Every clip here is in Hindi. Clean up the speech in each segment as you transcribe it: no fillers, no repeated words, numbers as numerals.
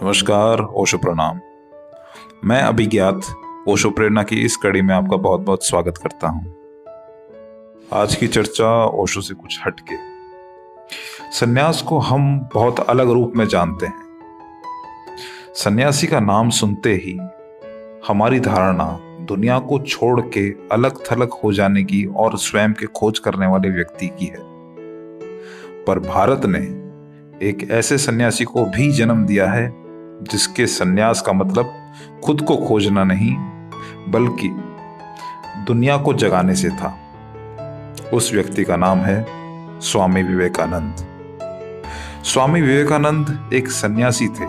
नमस्कार, ओशो प्रणाम। मैं अभिज्ञात ओशो प्रेरणा की इस कड़ी में आपका बहुत बहुत स्वागत करता हूं। आज की चर्चा ओशो से कुछ हटके। सन्यास को हम बहुत अलग रूप में जानते हैं। सन्यासी का नाम सुनते ही हमारी धारणा दुनिया को छोड़ के अलग थलग हो जाने की और स्वयं के खोज करने वाले व्यक्ति की है। पर भारत ने एक ऐसे सन्यासी को भी जन्म दिया है जिसके सन्यास का मतलब खुद को खोजना नहीं बल्कि दुनिया को जगाने से था। उस व्यक्ति का नाम है स्वामी विवेकानंद। स्वामी विवेकानंद एक सन्यासी थे,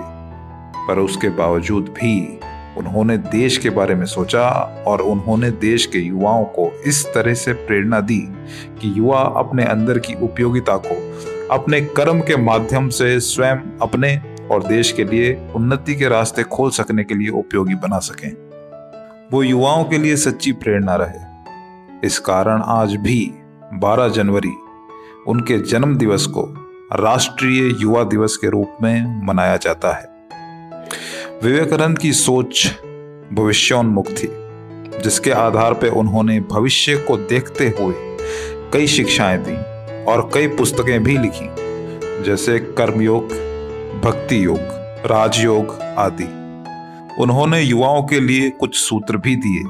पर उसके बावजूद भी उन्होंने देश के बारे में सोचा और उन्होंने देश के युवाओं को इस तरह से प्रेरणा दी कि युवा अपने अंदर की उपयोगिता को अपने कर्म के माध्यम से स्वयं अपने और देश के लिए उन्नति के रास्ते खोल सकने के लिए उपयोगी बना सकें। वो युवाओं के लिए सच्ची प्रेरणा रहे। इस कारण आज भी 12 जनवरी उनके जन्म दिवस को राष्ट्रीय युवा दिवस के रूप में मनाया जाता है। विवेकानंद की सोच भविष्योन्मुख थी, जिसके आधार पर उन्होंने भविष्य को देखते हुए कई शिक्षाएं दी और कई पुस्तकें भी लिखी, जैसे कर्मयोग, भक्ति योग, राजयोग आदि। उन्होंने युवाओं के लिए कुछ सूत्र भी दिए,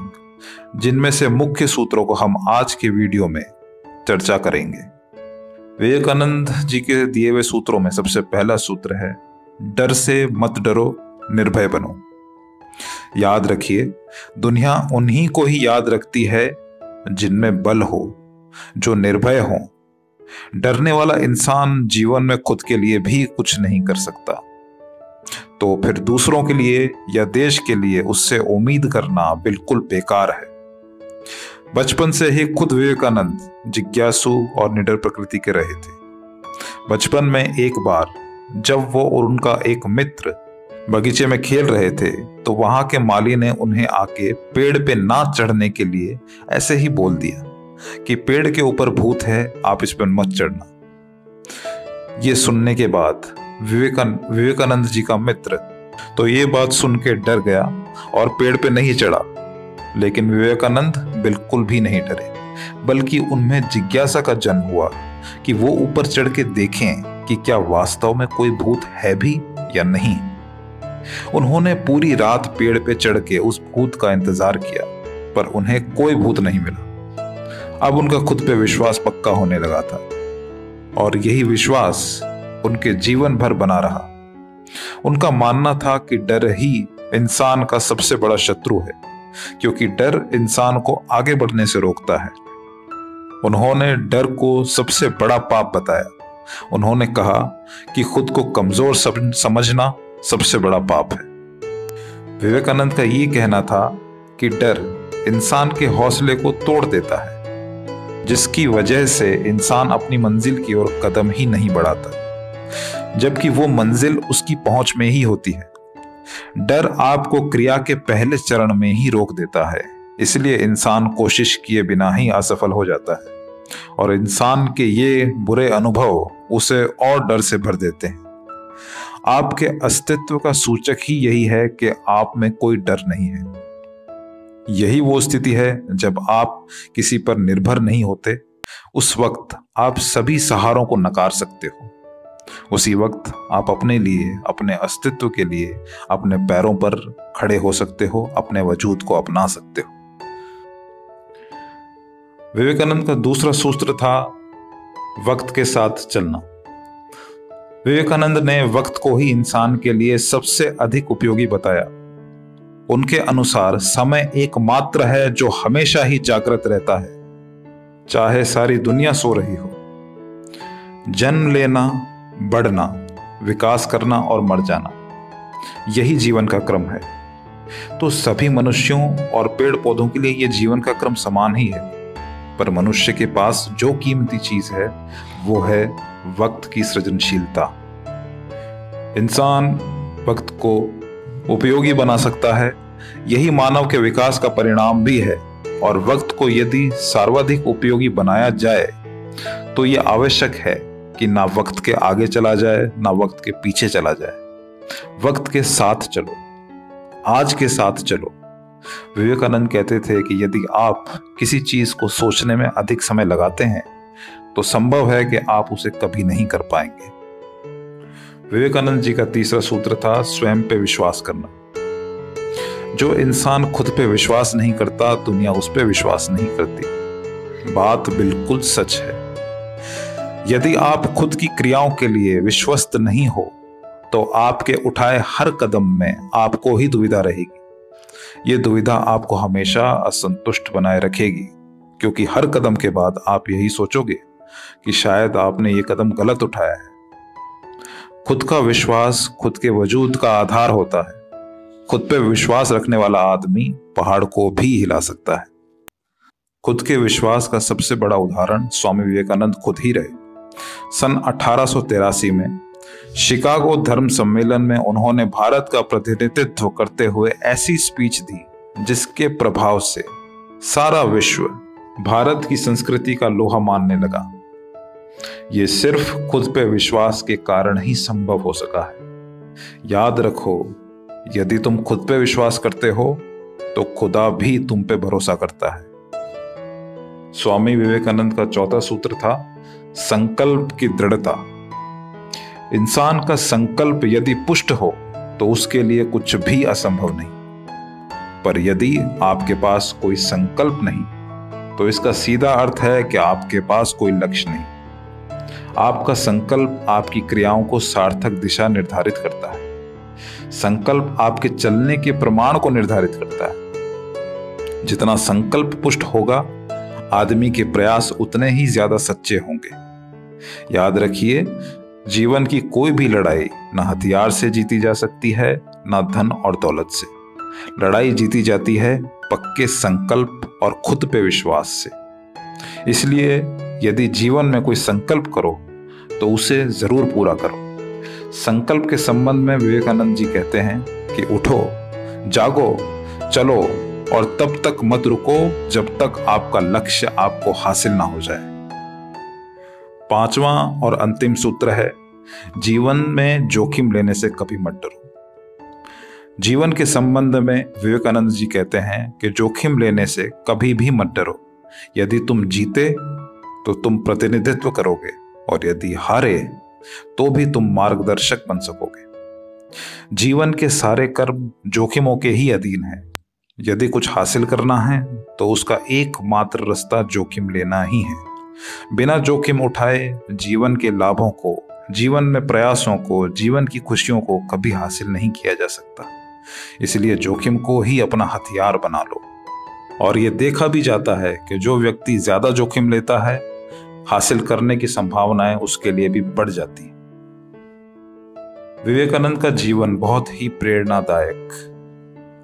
जिनमें से मुख्य सूत्रों को हम आज के वीडियो में चर्चा करेंगे। विवेकानंद जी के दिए हुए सूत्रों में सबसे पहला सूत्र है, डर से मत डरो, निर्भय बनो। याद रखिए, दुनिया उन्हीं को ही याद रखती है जिनमें बल हो, जो निर्भय हो। डरने वाला इंसान जीवन में खुद के लिए भी कुछ नहीं कर सकता, तो फिर दूसरों के लिए या देश के लिए उससे उम्मीद करना बिल्कुल बेकार है। बचपन से ही खुद विवेकानंद जिज्ञासु और निडर प्रकृति के रहे थे। बचपन में एक बार जब वो और उनका एक मित्र बगीचे में खेल रहे थे, तो वहां के माली ने उन्हें आके पेड़ पे ना चढ़ने के लिए ऐसे ही बोल दिया कि पेड़ के ऊपर भूत है, आप इस पर मत चढ़ना। ये सुनने के बाद विवेकानंद जी का मित्र तो ये बात सुन के डर गया और पेड़ पे नहीं चढ़ा। लेकिन विवेकानंद बिल्कुल भी नहीं डरे, बल्कि उनमें जिज्ञासा का जन्म हुआ कि वो ऊपर चढ़ के देखें कि क्या वास्तव में कोई भूत है भी या नहीं। उन्होंने पूरी रात पेड़ पे चढ़ के उस भूत का इंतजार किया, पर उन्हें कोई भूत नहीं मिला। अब उनका खुद पे विश्वास पक्का होने लगा था और यही विश्वास उनके जीवन भर बना रहा। उनका मानना था कि डर ही इंसान का सबसे बड़ा शत्रु है, क्योंकि डर इंसान को आगे बढ़ने से रोकता है। उन्होंने डर को सबसे बड़ा पाप बताया। उन्होंने कहा कि खुद को कमजोर समझना सबसे बड़ा पाप है। विवेकानंद का ये कहना था कि डर इंसान के हौसले को तोड़ देता है, जिसकी वजह से इंसान अपनी मंजिल की ओर कदम ही नहीं बढ़ाता, जबकि वो मंजिल उसकी पहुंच में ही होती है। डर आपको क्रिया के पहले चरण में ही रोक देता है, इसलिए इंसान कोशिश किए बिना ही असफल हो जाता है और इंसान के ये बुरे अनुभव उसे और डर से भर देते हैं। आपके अस्तित्व का सूचक ही यही है कि आप में कोई डर नहीं है। यही वो स्थिति है जब आप किसी पर निर्भर नहीं होते। उस वक्त आप सभी सहारों को नकार सकते हो। उसी वक्त आप अपने लिए, अपने अस्तित्व के लिए अपने पैरों पर खड़े हो सकते हो, अपने वजूद को अपना सकते हो। विवेकानंद का दूसरा सूत्र था वक्त के साथ चलना। विवेकानंद ने वक्त को ही इंसान के लिए सबसे अधिक उपयोगी बताया। उनके अनुसार समय एकमात्र है जो हमेशा ही जागृत रहता है, चाहे सारी दुनिया सो रही हो। जन्म लेना, बढ़ना, विकास करना और मर जाना, यही जीवन का क्रम है। तो सभी मनुष्यों और पेड़ पौधों के लिए यह जीवन का क्रम समान ही है, पर मनुष्य के पास जो कीमती चीज है वो है वक्त की सृजनशीलता। इंसान वक्त को उपयोगी बना सकता है, यही मानव के विकास का परिणाम भी है। और वक्त को यदि सर्वाधिक उपयोगी बनाया जाए तो यह आवश्यक है कि ना वक्त के आगे चला जाए ना वक्त के पीछे चला जाए। वक्त के साथ चलो, आज के साथ चलो। विवेकानंद कहते थे कि यदि आप किसी चीज को सोचने में अधिक समय लगाते हैं तो संभव है कि आप उसे कभी नहीं कर पाएंगे। विवेकानंद जी का तीसरा सूत्र था स्वयं पे विश्वास करना। जो इंसान खुद पे विश्वास नहीं करता, दुनिया उस पे विश्वास नहीं करती। बात बिल्कुल सच है। यदि आप खुद की क्रियाओं के लिए विश्वस्त नहीं हो तो आपके उठाए हर कदम में आपको ही दुविधा रहेगी। ये दुविधा आपको हमेशा असंतुष्ट बनाए रखेगी, क्योंकि हर कदम के बाद आप यही सोचोगे कि शायद आपने ये कदम गलत उठाया है। खुद का विश्वास खुद के वजूद का आधार होता है। खुद पे विश्वास रखने वाला आदमी पहाड़ को भी हिला सकता है। खुद के विश्वास का सबसे बड़ा उदाहरण स्वामी विवेकानंद खुद ही रहे। सन 1883 में शिकागो धर्म सम्मेलन में उन्होंने भारत का प्रतिनिधित्व करते हुए ऐसी स्पीच दी जिसके प्रभाव से सारा विश्व भारत की संस्कृति का लोहा मानने लगा। ये सिर्फ खुद पे विश्वास के कारण ही संभव हो सका है। याद रखो, यदि तुम खुद पे विश्वास करते हो तो खुदा भी तुम पे भरोसा करता है। स्वामी विवेकानंद का चौथा सूत्र था संकल्प की दृढ़ता। इंसान का संकल्प यदि पुष्ट हो तो उसके लिए कुछ भी असंभव नहीं। पर यदि आपके पास कोई संकल्प नहीं तो इसका सीधा अर्थ है कि आपके पास कोई लक्ष्य नहीं। आपका संकल्प आपकी क्रियाओं को सार्थक दिशा निर्धारित करता है। संकल्प आपके चलने के प्रमाण को निर्धारित करता है। जितना संकल्प पुष्ट होगा, आदमी के प्रयास उतने ही ज्यादा सच्चे होंगे। याद रखिए, जीवन की कोई भी लड़ाई ना हथियार से जीती जा सकती है, ना धन और दौलत से। लड़ाई जीती जाती है पक्के संकल्प और खुद पे विश्वास से। इसलिए यदि जीवन में कोई संकल्प करो तो उसे जरूर पूरा करो। संकल्प के संबंध में विवेकानंद जी कहते हैं कि उठो, जागो, चलो और तब तक मत रुको जब तक आपका लक्ष्य आपको हासिल ना हो जाए। पांचवा और अंतिम सूत्र है जीवन में जोखिम लेने से कभी मत डरो। जीवन के संबंध में विवेकानंद जी कहते हैं कि जोखिम लेने से कभी भी मत डरो। यदि तुम जीते तो तुम प्रतिनिधित्व करोगे और यदि हारे तो भी तुम मार्गदर्शक बन सकोगे। जीवन के सारे कर्म जोखिमों के ही अधीन हैं। यदि कुछ हासिल करना है तो उसका एकमात्र रास्ता जोखिम लेना ही है। बिना जोखिम उठाए जीवन के लाभों को, जीवन में प्रयासों को, जीवन की खुशियों को कभी हासिल नहीं किया जा सकता। इसलिए जोखिम को ही अपना हथियार बना लो। और ये देखा भी जाता है कि जो व्यक्ति ज्यादा जोखिम लेता है, हासिल करने की संभावनाएं उसके लिए भी बढ़ जाती हैं। विवेकानंद का जीवन बहुत ही प्रेरणादायक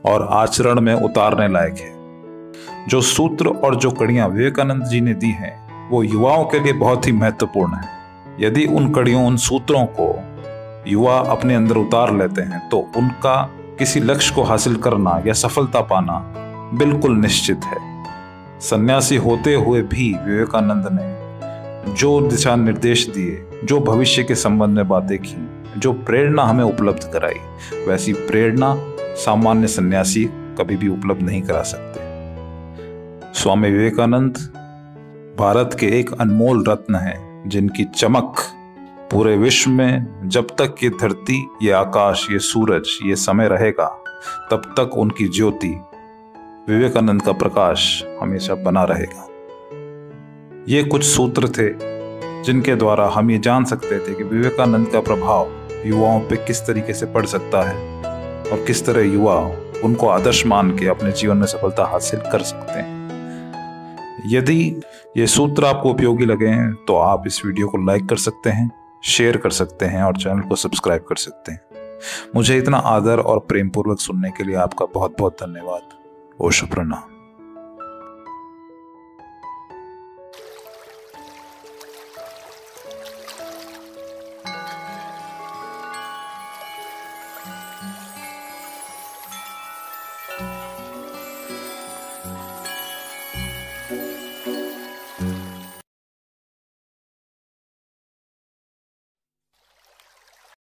और आचरण में उतारने लायक है। जो सूत्र और जो कड़ियां विवेकानंद जी ने दी हैं, वो युवाओं के लिए बहुत ही महत्वपूर्ण है। यदि उन कड़ियों, उन सूत्रों को युवा अपने अंदर उतार लेते हैं तो उनका किसी लक्ष्य को हासिल करना या सफलता पाना बिल्कुल निश्चित है। सन्यासी होते हुए भी विवेकानंद ने जो दिशा निर्देश दिए, जो भविष्य के संबंध में बातें की, जो प्रेरणा हमें उपलब्ध कराई, वैसी प्रेरणा सामान्य सन्यासी कभी भी उपलब्ध नहीं करा सकते। स्वामी विवेकानंद भारत के एक अनमोल रत्न हैं, जिनकी चमक पूरे विश्व में जब तक ये धरती, ये आकाश, ये सूरज, ये समय रहेगा, तब तक उनकी ज्योति, विवेकानंद का प्रकाश हमेशा बना रहेगा। ये कुछ सूत्र थे जिनके द्वारा हम ये जान सकते थे कि विवेकानंद का प्रभाव युवाओं पे किस तरीके से पड़ सकता है और किस तरह युवा उनको आदर्श मान के अपने जीवन में सफलता हासिल कर सकते हैं। यदि ये सूत्र आपको उपयोगी लगे हैं तो आप इस वीडियो को लाइक कर सकते हैं, शेयर कर सकते हैं और चैनल को सब्सक्राइब कर सकते हैं। मुझे इतना आदर और प्रेम पूर्वक सुनने के लिए आपका बहुत बहुत धन्यवाद। ओशो प्रणाम।